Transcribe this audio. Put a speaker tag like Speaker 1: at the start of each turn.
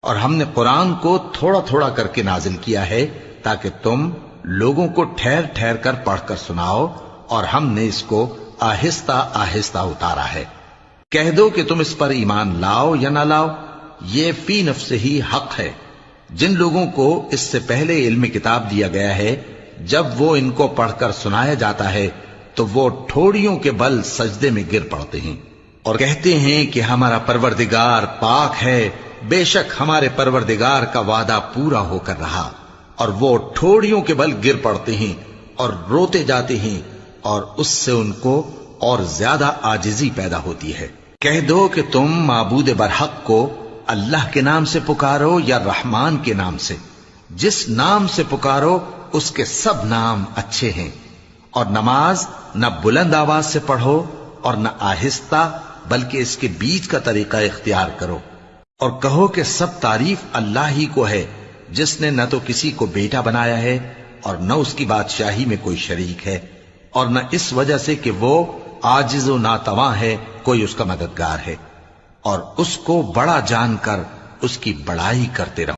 Speaker 1: اور ہم نے قرآن کو تھوڑا تھوڑا کر کے نازل کیا ہے تاکہ تم لوگوں کو ٹھہر ٹھہر کر پڑھ کر سناؤ، اور ہم نے اس کو آہستہ آہستہ اتارا ہے۔ کہہ دو کہ تم اس پر ایمان لاؤ یا نہ لاؤ، یہ فی نفس ہی حق ہے۔ جن لوگوں کو اس سے پہلے علم کتاب دیا گیا ہے، جب وہ ان کو پڑھ کر سنایا جاتا ہے تو وہ ٹھوڑیوں کے بل سجدے میں گر پڑتے ہیں اور کہتے ہیں کہ ہمارا پروردگار پاک ہے، بے شک ہمارے پروردگار کا وعدہ پورا ہو کر رہا، اور وہ ٹھوڑیوں کے بل گر پڑتے ہیں اور روتے جاتے ہیں، اور اس سے ان کو اور زیادہ عاجزی پیدا ہوتی ہے۔ کہہ دو کہ تم معبود برحق کو اللہ کے نام سے پکارو یا رحمان کے نام سے، جس نام سے پکارو اس کے سب نام اچھے ہیں، اور نماز نہ بلند آواز سے پڑھو اور نہ آہستہ، بلکہ اس کے بیچ کا طریقہ اختیار کرو، اور کہو کہ سب تعریف اللہ ہی کو ہے، جس نے نہ تو کسی کو بیٹا بنایا ہے اور نہ اس کی بادشاہی میں کوئی شریک ہے، اور نہ اس وجہ سے کہ وہ عاجز و ناتواں ہے کوئی اس کا مددگار ہے، اور اس کو بڑا جان کر اس کی بڑائی کرتے رہو۔